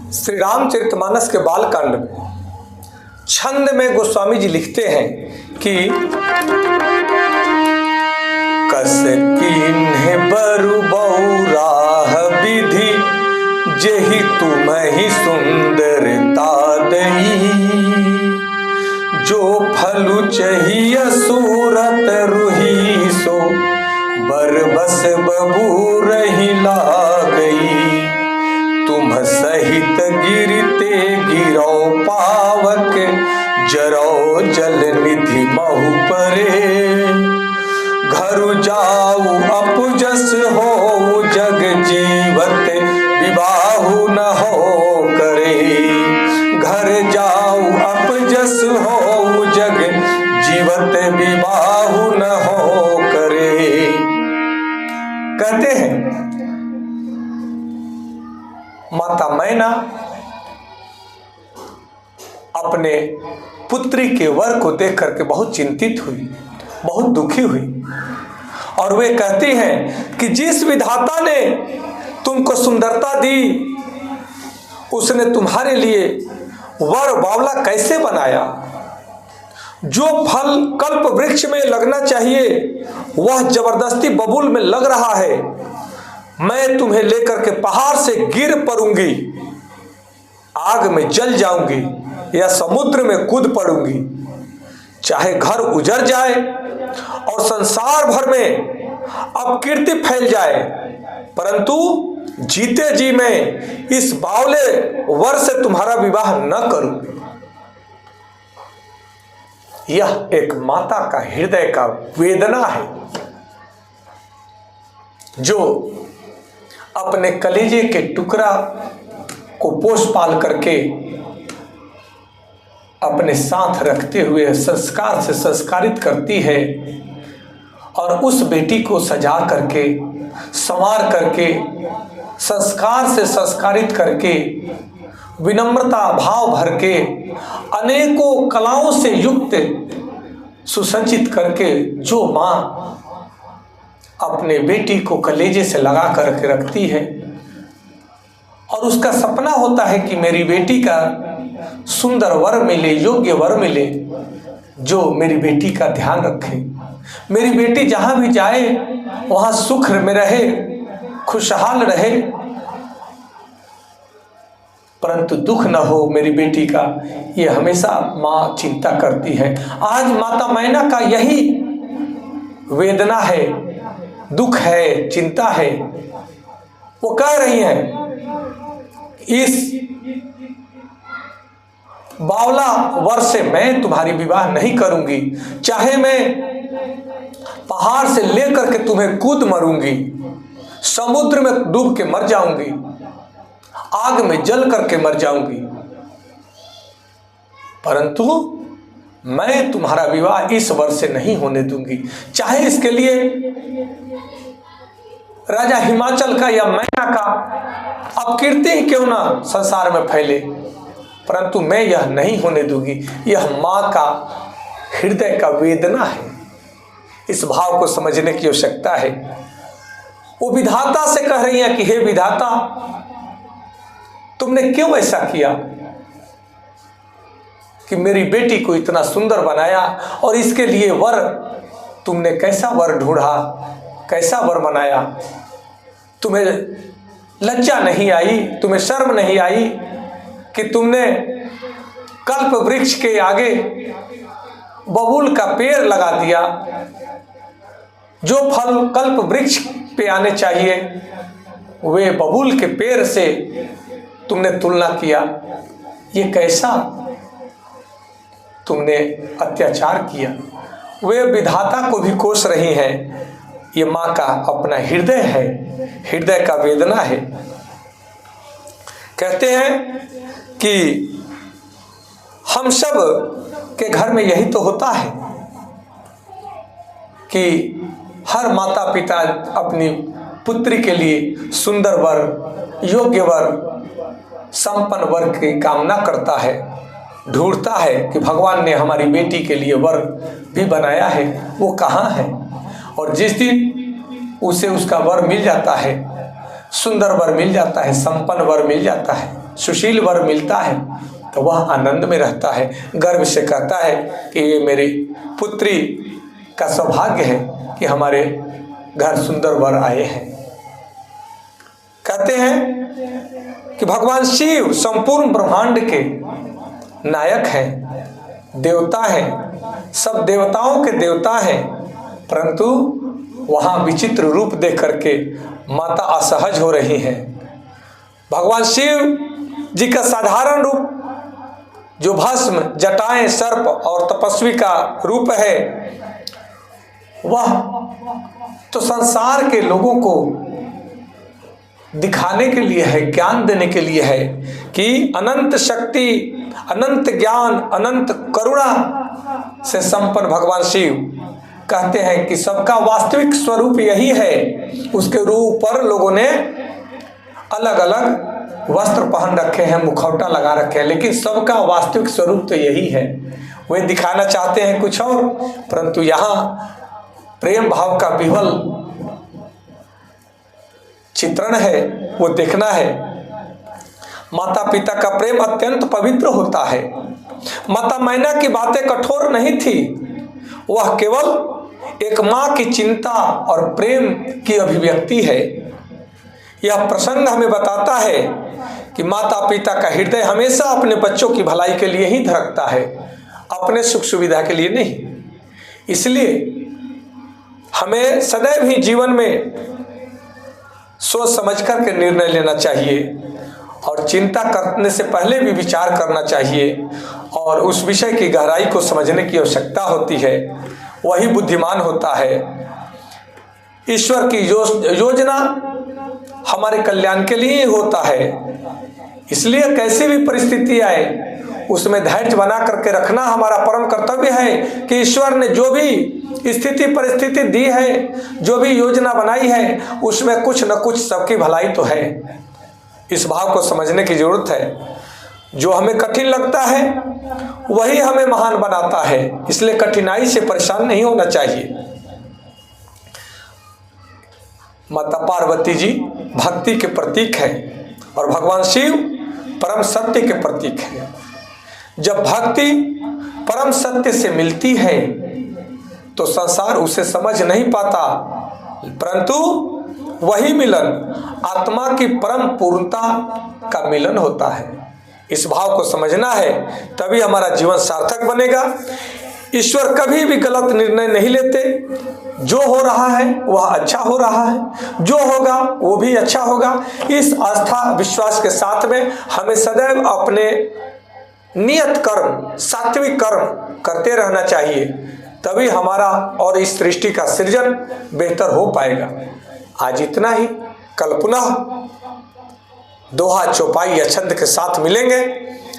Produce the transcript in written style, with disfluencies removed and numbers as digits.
श्री रामचरितमानस के बालकांड में छंद में गोस्वामी जी लिखते हैं कि कस कीन्हे बरु बहुराह विधि जेहि तुम्हि सुंदरता दई जो फलु चाहिए सूरत रुही सो बरबस बबू रही लागई तुम सहित गिरते गिरो पावक जरो जल निधि महु परे घर जाऊ अपजस हो जग जीवत विबाहु न हो करे घर जाऊ अपजस हो जग जीवत विबाहु न हो करे। कहते हैं माता मैना अपने पुत्री के वर को देख करके बहुत चिंतित हुई, बहुत दुखी हुई और वे कहती हैं कि जिस विधाता ने तुमको सुंदरता दी उसने तुम्हारे लिए वर बावला कैसे बनाया। जो फल कल्प वृक्ष में लगना चाहिए वह जबरदस्ती बबूल में लग रहा है। मैं तुम्हें लेकर के पहाड़ से गिर पड़ूंगी, आग में जल जाऊंगी या समुद्र में कूद पड़ूंगी, चाहे घर उजड़ जाए और संसार भर में अपकीर्ति फैल जाए, परंतु जीते जी मैं इस बावले वर से तुम्हारा विवाह न करूंगी। यह एक माता का हृदय का वेदना है जो अपने कलेजे के टुकड़ा को पोष पाल करके अपने साथ रखते हुए संस्कार से संस्कारित करती है और उस बेटी को सजा करके संवार करके संस्कार से संस्कारित करके विनम्रता भाव भर के अनेकों कलाओं से युक्त सुसज्जित करके जो माँ अपने बेटी को कलेजे से लगा करके रखती है और उसका सपना होता है कि मेरी बेटी का सुंदर वर मिले, योग्य वर मिले जो मेरी बेटी का ध्यान रखे, मेरी बेटी जहां भी जाए वहां सुख में रहे, खुशहाल रहे, परंतु दुख न हो मेरी बेटी का, ये हमेशा माँ चिंता करती है। आज माता मैना का यही वेदना है, दुख है, चिंता है। वो कह रही है इस बावला वर से मैं तुम्हारी विवाह नहीं करूंगी, चाहे मैं पहाड़ से लेकर के तुम्हें कूद मरूंगी, समुद्र में डूब के मर जाऊंगी, आग में जल करके मर जाऊंगी, परंतु मैं तुम्हारा विवाह इस वर से नहीं होने दूंगी। चाहे इसके लिए राजा हिमाचल का या मैना का अपकीर्ति ही क्यों ना संसार में फैले, परंतु मैं यह नहीं होने दूंगी। यह माँ का हृदय का वेदना है। इस भाव को समझने की आवश्यकता है। वो विधाता से कह रही है कि हे विधाता, तुमने क्यों ऐसा किया कि मेरी बेटी को इतना सुंदर बनाया और इसके लिए वर तुमने कैसा वर ढूंढा, कैसा वर बनाया। तुम्हें लज्जा नहीं आई, तुम्हें शर्म नहीं आई कि तुमने कल्प वृक्ष के आगे बबूल का पेड़ लगा दिया। जो फल कल्प वृक्ष पे आने चाहिए वे बबूल के पेड़ से तुमने तुलना किया। ये कैसा तुमने अत्याचार किया। वे विधाता को भी कोस रही हैं। ये माँ का अपना हृदय है, हृदय का वेदना है। कहते हैं कि हम सब के घर में यही तो होता है कि हर माता पिता अपनी पुत्री के लिए सुंदर वर, योग्य वर, संपन्न वर की कामना करता है, ढूंढता है कि भगवान ने हमारी बेटी के लिए वर भी बनाया है, वो कहाँ है। और जिस दिन उसे उसका वर मिल जाता है, सुंदर वर मिल जाता है, संपन्न वर मिल जाता है, सुशील वर मिलता है तो वह आनंद में रहता है, गर्व से कहता है कि ये मेरी पुत्री का सौभाग्य है कि हमारे घर सुंदर वर आए हैं। कहते हैं कि भगवान शिव संपूर्ण ब्रह्मांड के नायक हैं, देवता हैं, सब देवताओं के देवता हैं, परंतु वहाँ विचित्र रूप देख करके माता असहज हो रही हैं। भगवान शिव जी का साधारण रूप जो भस्म, जटाएं, सर्प और तपस्वी का रूप है, वह तो संसार के लोगों को दिखाने के लिए है, ज्ञान देने के लिए है कि अनंत शक्ति, अनंत ज्ञान, अनंत करुणा से संपन्न भगवान शिव कहते हैं कि सबका वास्तविक स्वरूप यही है। उसके रूप पर लोगों ने अलग अलग वस्त्र पहन रखे हैं, मुखौटा लगा रखे हैं, लेकिन सबका वास्तविक स्वरूप तो यही है। वे दिखाना चाहते हैं कुछ और, परंतु यहाँ प्रेम भाव का विह्वल चित्रण है, वो देखना है। माता पिता का प्रेम अत्यंत पवित्र होता है। माता मैना की बातें कठोर नहीं थी, वह केवल एक माँ की चिंता और प्रेम की अभिव्यक्ति है। यह प्रसंग हमें बताता है कि माता पिता का हृदय हमेशा अपने बच्चों की भलाई के लिए ही धड़कता है, अपने सुख सुविधा के लिए नहीं। इसलिए हमें सदैव ही जीवन में सोच समझ कर के निर्णय लेना चाहिए और चिंता करने से पहले भी विचार करना चाहिए और उस विषय की गहराई को समझने की आवश्यकता होती है। वही बुद्धिमान होता है। ईश्वर की योजना हमारे कल्याण के लिए ही होता है। इसलिए कैसी भी परिस्थिति आए उसमें धैर्य बना करके रखना हमारा परम कर्तव्य है कि ईश्वर ने जो भी स्थिति परिस्थिति दी है, जो भी योजना बनाई है, उसमें कुछ न कुछ सबकी भलाई तो है। इस भाव को समझने की जरूरत है। जो हमें कठिन लगता है वही हमें महान बनाता है, इसलिए कठिनाई से परेशान नहीं होना चाहिए। माता पार्वती जी भक्ति के प्रतीक हैं और भगवान शिव परम सत्य के प्रतीक हैं। जब भक्ति परम सत्य से मिलती है तो संसार उसे समझ नहीं पाता, परंतु वही मिलन आत्मा की परम पूर्णता का मिलन होता है। इस भाव को समझना है, तभी हमारा जीवन सार्थक बनेगा। ईश्वर कभी भी गलत निर्णय नहीं लेते। जो हो रहा है वह अच्छा हो रहा है, जो होगा वो भी अच्छा होगा। इस आस्था विश्वास के साथ में हमें सदैव अपने नियत कर्म, सात्विक कर्म करते रहना चाहिए, तभी हमारा और इस सृष्टि का सृजन बेहतर हो पाएगा। आज इतना ही, कल पुनः दोहा चौपाई या छंद के साथ मिलेंगे।